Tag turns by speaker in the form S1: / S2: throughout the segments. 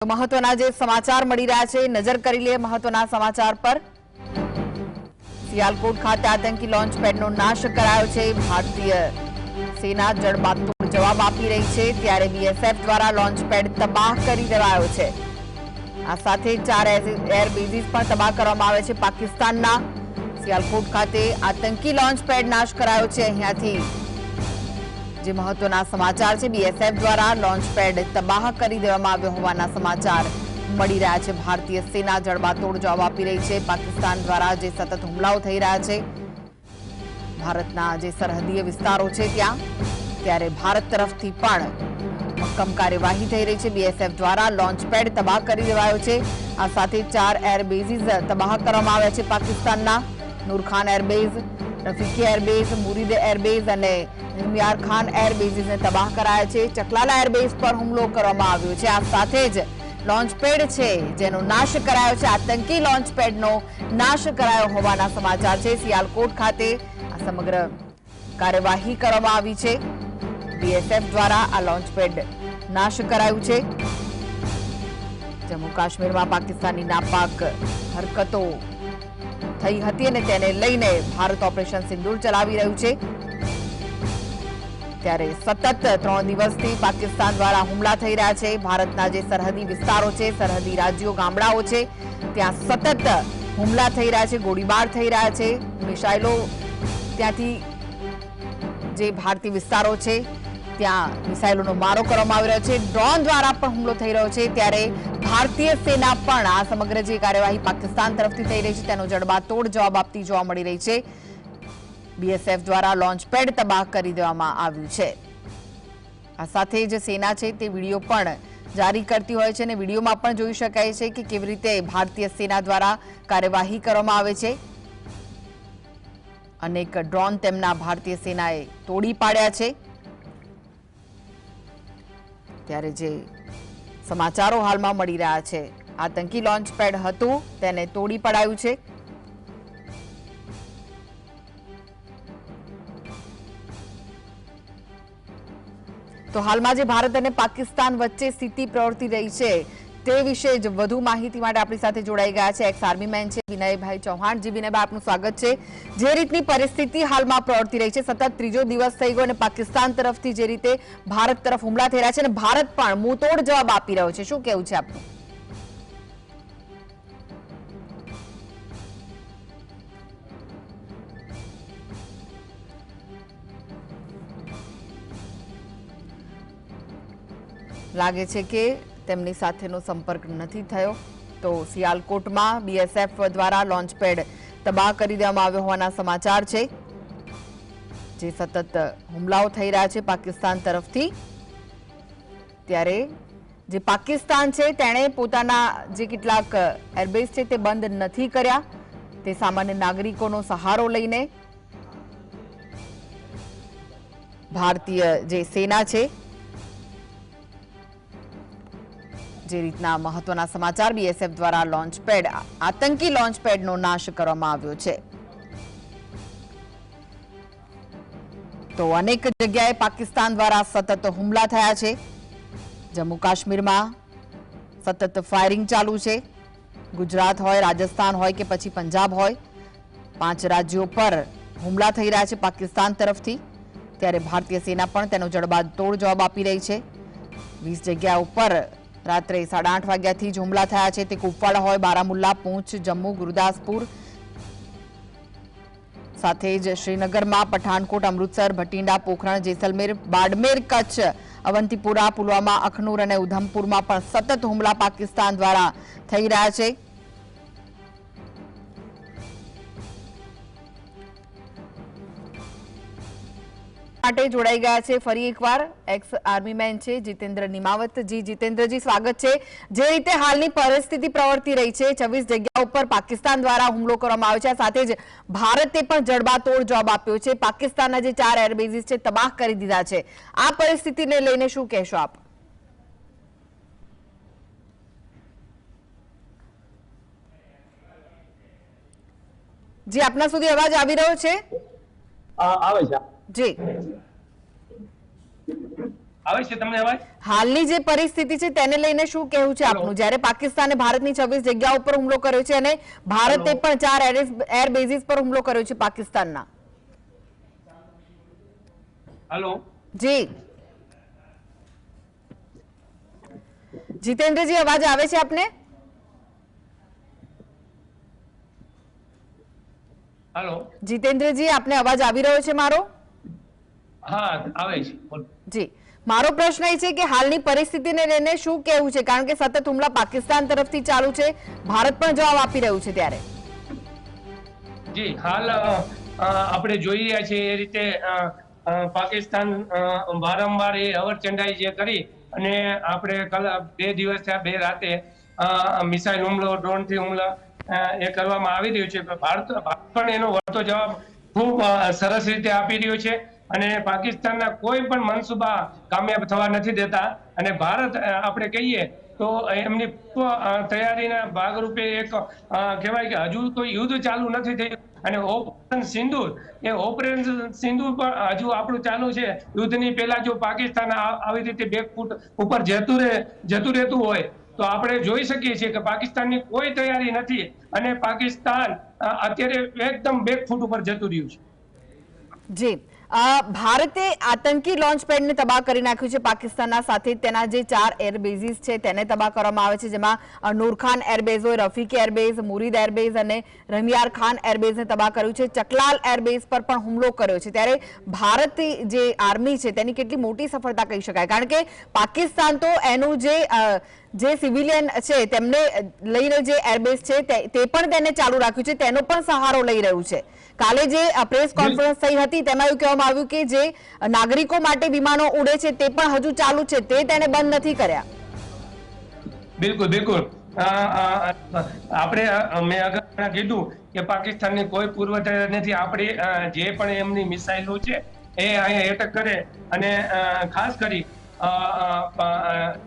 S1: મહત્વના જે સમાચાર મળી રહ્યા છે નજર કરી લે મહત્વના સમાચાર પર। સિયાલકોટ ખાતે આતંકી લોન્ચ પેડનો નાશ કરાયો છે। ભારતીય સેના જડબાતોડ જવાબ આપી રહી છે ત્યારે બીએસએફ દ્વારા લોન્ચ પેડ તબાહ કરી દેવાયો છે। આ સાથે 4 એર બેઝીસ પણ તબાહ કરવામાં આવે છે। પાકિસ્તાનના સિયાલકોટ ખાતે આતંકી લોન્ચ પેડ નાશ કરાયો છે। અહીંયાથી જે મહત્વના સમાચાર છે બીએસએફ દ્વારા લોન્ચ પેડ તબાહ કરી દેવામાં આવ્યો હોવાના સમાચાર મળી રહ્યા છે। ભારતીય સેના જડબાતોડ જવાબ આપી રહી છે। પાકિસ્તાન દ્વારા જે સતત હુમલાઓ થઈ રહ્યા છે ભારતના જે સરહદીય વિસ્તારો છે ત્યાં ત્યારે ભારત તરફથી પણ મક્કમ કાર્યવાહી થઈ રહી છે। બીએસએફ દ્વારા લોન્ચ પેડ તબાહ કરી દેવાયો છે। આ સાથે 4 એર બેઝીસ તબાહ કરવામાં આવ્યા છે। પાકિસ્તાનના નૂરખાન એરબેઝ, રફીકી એરબેઝ, મુરીદ એરબેઝ અને નિમિયાર ખાન એર બેઝીસને તબાહ કરાયા છે। ચકલાલા એરબેઝ પર હુમલો કરવામાં આવ્યો છે। આ સાથે જ લોન્ચ પેડ છે જેનો નાશ કરાયો છે। આતંકી લોન્ચ પેડનો નાશ કરાયો હોવાના સમાચાર છે। સિયાલકોટ ખાતે આ સમગ્ર કાર્યવાહી કરવામાં આવી છે। બીએસએફ દ્વારા આ લોન્ચ પેડ નાશ કરાયું છે। જમ્મુ કાશ્મીરમાં પાકિસ્તાની નાપાક હરકતો થઈ હતી અને તેને લઈને ભારત ઓપરેશન સિંદૂર ચલાવી રહ્યું છે। ત્યારે સતત 3 દિવસથી પાકિસ્તાન દ્વારા હુમલા થઈ રહ્યા છે। ભારતના જે સરહદી વિસ્તારો છે, સરહદી રાજ્યો, ગામડાઓ છે ત્યાં સતત હુમલા થઈ રહ્યા છે, ગોળીબાર થઈ રહ્યા છે, મિસાઇલો ત્યાંથી જે ભારતીય વિસ્તારો છે ત્યાં મિસાઇલોનો મારો કરવામાં આવી રહ્યો છે। ડ્રોન દ્વારા પણ હુમલો થઈ રહ્યો છે ત્યારે ભારતીય સેના પણ આ સમગ્ર જે કાર્યવાહી પાકિસ્તાન તરફથી થઈ રહી છે તેનો જડબાતોડ જવાબ આપતી જોવા મળી રહી છે। બીએસએફ દ્વારા લોન્ચ પેડ તબાહ કરી દેવામાં આવ્યું છે। આ સાથે જ સેના છે તે વિડીયો પણ જારી કરતી હોય છે અને વિડીયોમાં પણ જોઈ શકાય છે કે કેવી રીતે ભારતીય સેના દ્વારા કાર્યવાહી કરવામાં આવે છે। અનેક ડ્રોન તેમના ભારતીય સેનાએ તોડી પાડ્યા છે। ત્યારે જે સમાચારો હાલમાં મળી રહ્યા છે આતંકી લોન્ચ પેડ હતું તેને તોડી પડાયું છે। તો હાલમાં જે ભારત અને પાકિસ્તાન વચ્ચે સ્થિતિ પ્રવર્તી રહી છે તે વિશે જ વધુ માહિતી માટે આપણી સાથે જોડાઈ ગયા છે એક્સ આર્મી મેન છે વિનયભાઈ ચૌહાણ। જી વિનયભાઈ, આપનું સ્વાગત છે। જે રીતની પરિસ્થિતિ હાલમાં પ્રવર્તી રહી છે, સતત ત્રીજો દિવસ થઈ ગયો અને પાકિસ્તાન તરફથી જે રીતે ભારત તરફ હુમલા થઈ રહ્યા છે અને ભારત પણ મુંહતોડ જવાબ આપી રહ્યો છે, શું કહેવું છે આપનું? લાગે છે કે તેમની સાથેનો સંપર્ક નથી થયો। તો સિયાલકોટમાં બીએસએફ દ્વારા લોન્ચ પેડ તબાહ કરી દેવામાં આવ્યો હોવાના સમાચાર છે। જે સતત હુમલાઓ થઈ રહ્યા છે પાકિસ્તાન તરફથી ત્યારે જે પાકિસ્તાન છે તેણે પોતાના જે કેટલાક એરબેઝ છે તે બંધ નથી કર્યા। તે સામાન્ય નાગરિકોનો સહારો લઈને ભારતીય જે સેના છે જે રીતના મહત્વના સમાચાર બીએસએફ દ્વારા લોન્ચ પેડ આતંકી લોન્ચ પેડનો નાશ કરવામાં આવ્યો છે। તો અનેક જગ્યાએ પાકિસ્તાન દ્વારા સતત હુમલા થયા છે। જમ્મુ કાશ્મીરમાં સતત ફાયરિંગ ચાલુ છે। ગુજરાત હોય, રાજસ્થાન હોય કે પછી પંજાબ હોય, 5 રાજ્યો પર હુમલા થઈ રહ્યા છે પાકિસ્તાન તરફથી ત્યારે ભારતીય સેના પણ તેનો જડબાતોડ જવાબ આપી રહી છે। 20 જગ્યા ઉપર રાત્રે 8:30 વાગ્યાથી જ હુમલા થયા છે। તે કુપવાડા હોય, બારામુલ્લા, પૂંછ, જમ્મુ, ગુરદાસપુર સાથે જ શ્રીનગરમાં, પઠાનકોટ, અમૃતસર, ભટિંડા, પોખરણ, જેસલમેર, બાડમેર, કચ્છ, અવંતીપુરા, પુલવામા, અખનૂર અને ઉધમપુરમાં પણ સતત હુમલા પાકિસ્તાન દ્વારા થઈ રહ્યા છે। માટે જોડાઈ ગયા છે ફરી એકવાર એક્સ આર્મી મેન છે જીતેન્દ્ર નિમાવત। જી જીતેન્દ્રજી, સ્વાગત છે। જે રીતે હાલની પરિસ્થિતિ પ્રવર્તી રહી છે, 26 જગ્યા ઉપર પાકિસ્તાન દ્વારા હુમલો કરવામાં આવ્યો છે, સાથે જ ભારતે પણ જડબાતોડ જવાબ આપ્યો છે। પાકિસ્તાનના જે 4 એરબેઝીસ છે તબાહ કરી દીધા છે। આ પરિસ્થિતિને લઈને શું કહેશો આપ? જી, આપના સુધી અવાજ આવી રહ્યો છે?
S2: આવે છે
S1: જી
S2: આવે છે તમને અવાજ?
S1: હાલની જે પરિસ્થિતિ છે તેને લઈને શું કહેવું છે આપનું, જ્યારે પાકિસ્તાને ભારતની 26 જગ્યાઓ પર હુમલો કર્યો છે અને ભારતે પણ 4 એર બેઝિસ પર હુમલો કર્યો છે પાકિસ્તાનના?
S2: હેલો
S1: જી જીતેન્દ્રજી, અવાજ આવે છે આપને?
S2: હેલો
S1: જીતેન્દ્રજી, આપને અવાજ આવી રહ્યો છે મારો?
S2: હા આવે છે.
S1: જી, મારો પ્રશ્ન એ છે કે હાલની પરિસ્થિતિને લઈને શું કહેવું છે, કારણ કે સતત હુમલા પાકિસ્તાન તરફથી ચાલુ છે, ભારત પણ જવાબ આપી રહ્યું છે, ત્યારે
S2: જી હાલ આપણે જોઈ રહ્યા છીએ એ રીતે પાકિસ્તાન વારંવાર એ અવરચંડાઈ જે કરી અને આપણે 2 દિવસ થયા 2 રાતે મિસાઇલ હુમલો, ડ્રોનથી હુમલો એ કરવામાં આવી રહ્યું છે. ભારત પણ એનો વળતો જવાબ ખૂબ સરસ રીતે આપી રહ્યો છે અને પાકિસ્તાનના કોઈ પણ મનસુબા કામયાબ થવા નથી દેતા. અને ભારત આપણે કહીએ તો એમની તૈયારીના ભાગરૂપે એક કહેવાય કે હજુ કોઈ યુદ્ધ ચાલુ નથી થયું અને ઓપરેશન સિંદૂર, એ ઓપરેશન સિંદૂર પણ હજુ આપણું ચાલુ છે. યુદ્ધની પહેલા જો પાકિસ્તાન આવી રીતે બેકફૂટ ઉપર જતું રહેતું હોય તો આપણે જોઈ શકીએ છીએ કે પાકિસ્તાનની કોઈ તૈયારી નથી અને પાકિસ્તાન અત્યારે એકદમ બેકફૂટ ઉપર જતું રહ્યું છે.
S1: જી, ભારતે આતંકી લોન્ચ પેડને તબાહ કરી નાખ્યું છે પાકિસ્તાનના, સાથે તેના જે 4 એર બેઝિસ છે તેને તબાહ કરવામાં આવે છે, જેમાં નૂરખાન એરબેઝ હોય, રફીકી એરબેઝ, મુરીદ એરબેઝ અને રમિયાર ખાન એરબેઝને તબાહ કર્યું છે. ચકલાલ એરબેઝ પર પણ હુમલો કર્યો છે. ત્યારે ભારતની જે આર્મી છે તેની કેટલી મોટી સફળતા કહી શકાય, કારણ કે પાકિસ્તાન તો એનું જે સિવિલિયન છે તેમને લઈને જે એરબેઝ છે તે પણ તેને ચાલુ રાખ્યું છે, તેનો પણ સહારો લઈ રહ્યું છે. કાલે જે પ્રેસ કોન્ફરન્સ થઈ હતી તેમાં એવું કહેવામાં આવ્યું કે જે નાગરિકો માટે વિમાનો ઉડે છે તે પણ હજુ ચાલુ છે, તે તેને બંધ નથી કર્યા.
S2: બિલકુલ બિલકુલ, આપણે મેં આગળ કીધું કે પાકિસ્તાનની કોઈ પૂર્વ તૈયારી નથી. આપણે જે પણ એમની મિસાઇલો છે એ અહીંયા એટેક કરે અને ખાસ કરી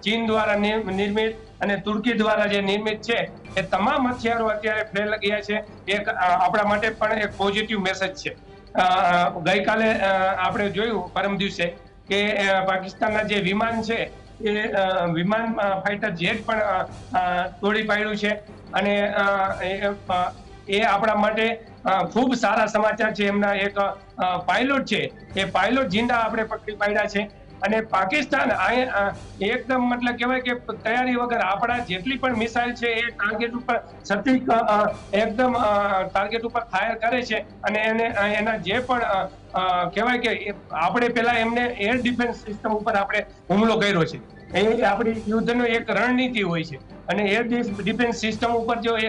S2: ચીન દ્વારા નિર્મિત અને તુર્કી દ્વારા જે નિર્મિત છે એ તમામ હથિયારો અત્યારે ફેલ ગયા છે. એક આપણા માટે પણ એક પોઝિટિવ મેસેજ છે. ગઈકાલે આપણે જોયું પરમ દિવસે કે પાકિસ્તાનના જે વિમાન છે એ વિમાન ફાઇટર જેટ પણ તોડી પાડ્યું છે અને એ આપણા માટે ખૂબ સારા સમાચાર છે. એમના એક પાયલોટ છે, એ પાયલોટ જિંદા આપણે પકડી પાડ્યા છે. અને પાકિસ્તાન એકદમ મતલબ કહેવાય કે તૈયારી વગર આપણા જેટલી પણ મિસાઇલ છે એ ટાર્ગેટ ઉપર સટીક એકદમ ટાર્ગેટ ઉપર ફાયર કરે છે અને એના જે પણ કહેવાય કે આપણે પેલા એમને એર ડિફેન્સ સિસ્ટમ ઉપર આપણે હુમલો કર્યો છે. એ આપણી યુદ્ધનો એક રણનીતિ હોય છે અને એર ડિફેન્સ સિસ્ટમ ઉપર જો એ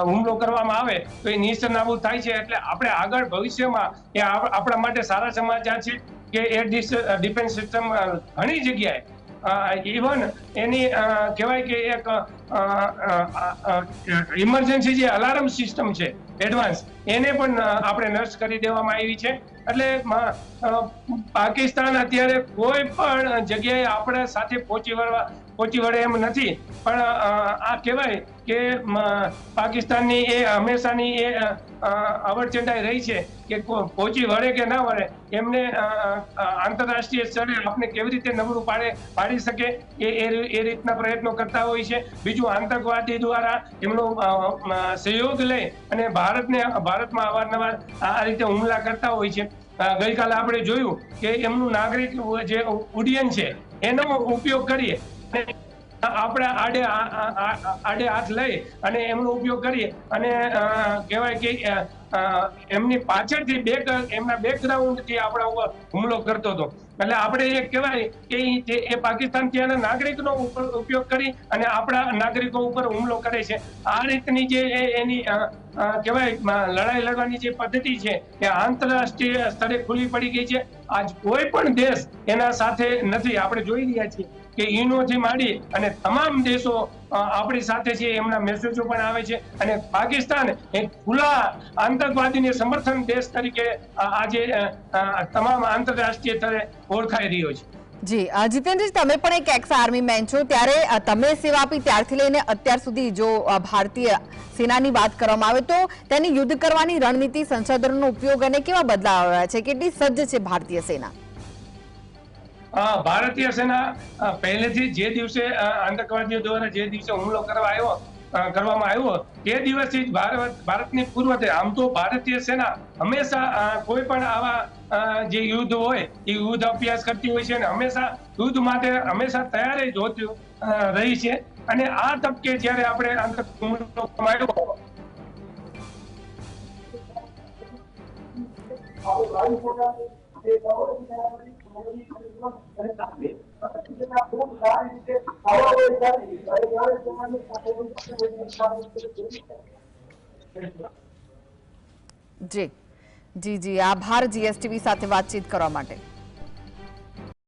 S2: હુમલો કરવામાં આવે તો એ નિષ્ણાબૂદ થાય છે. એટલે આપણે આગળ ભવિષ્યમાં એ આપણા માટે સારા સમાચાર છે કે એર ડિફેન્સ સિસ્ટમ ઘણી જગ્યાએ ઇવન એની કહેવાય કે એક ઇમરજન્સી જે અલાર્મ સિસ્ટમ છે એડવાન્સ, એને પણ આપણે નષ્ટ કરી દેવામાં આવી છે. એટલે પાકિસ્તાન અત્યારે કોઈ પણ જગ્યાએ આપણા સાથે પહોંચી વળે એમ નથી. પણ આ કહેવાય કે પાકિસ્તાનની એ હંમેશાની એ અવરચંડાઈ રહી છે કે પહોંચી વળે કે ના વળે, એમને આંતરરાષ્ટ્રીય સ્તરે આપણે કેવી રીતે નબળું પાડી શકે એ રીતના પ્રયત્નો કરતા હોય છે. બીજું, આતંકવાદી દ્વારા એમનો સહયોગ લઈ અને ભારતમાં અવારનવાર આ રીતે હુમલા કરતા હોય છે. ગઈકાલે આપણે જોયું કે એમનું નાગરિક જે ઉડ્ડયન છે એનો ઉપયોગ કરીએ, આપણે આડે હાથ લઈ અને એમનો ઉપયોગ કરીએ અને કહેવાય કે એમની પાછળથી એમના બેકગ્રાઉન્ડથી આપણા ઉપર હુમલો કરતો હતો. એટલે આપણે એ કહેવાય કે એ પાકિસ્તાન ત્યાંના નાગરિકનો ઉપયોગ કરી અને આપણા નાગરિકો ઉપર હુમલો કરે છે. આ રીતની જે એની કહેવાય લડાઈ લડવાની જે પદ્ધતિ છે એ આંતરરાષ્ટ્રીય સ્તરે ખુલ્લી પડી ગઈ છે. આજ કોઈ પણ દેશ એના સાથે નથી. આપણે જોઈ રહ્યા છીએ કે યુએનઓથી માંડી અને તમામ દેશો આપણી સાથે છે, એમના મેસેજો પણ આવે છે અને પાકિસ્તાન એક ખુલ્લા આતંકવાદીને સમર્થન દેશ તરીકે આજે તમામ આંતરરાષ્ટ્રીય સ્તરે ઓળખાઈ રહ્યો છે.
S1: જી જીતેન્દ્રજી, તમે પણ એક એક્સ આર્મી મેન છો, ત્યારે તમે સેવા આપી ત્યારથી લઈને અત્યાર સુધી જો ભારતીય સેનાની વાત કરવામાં આવે તો તેની યુદ્ધ કરવાની રણનીતિ, સંસાધનોનો ઉપયોગ અને કેવા બદલાવ આવ્યા છે, કેટલી સજ્જ છે ભારતીય સેના?
S2: ભારતીય સેના પહેલેથી જે દિવસે આતંકવાદીઓ દ્વારા જે દિવસે હુમલો કરવામાં આવ્યો તે દિવસથી જ ભારતની પૂર્વથી આમ તો ભારતીય સેના હંમેશા કોઈ પણ આવા જે યુદ્ધ હોય એ યુદ્ધ અભ્યાસ કરતી હોય છે અને હંમેશા યુદ્ધ માટે હંમેશા તૈયાર જ હોતી રહી છે અને આ તબકે જ્યારે આપણે આતંક હુમલો આવ્યો
S1: જી જી જી આભાર જીએસટીવી સાથે વાતચીત કરવા માટે।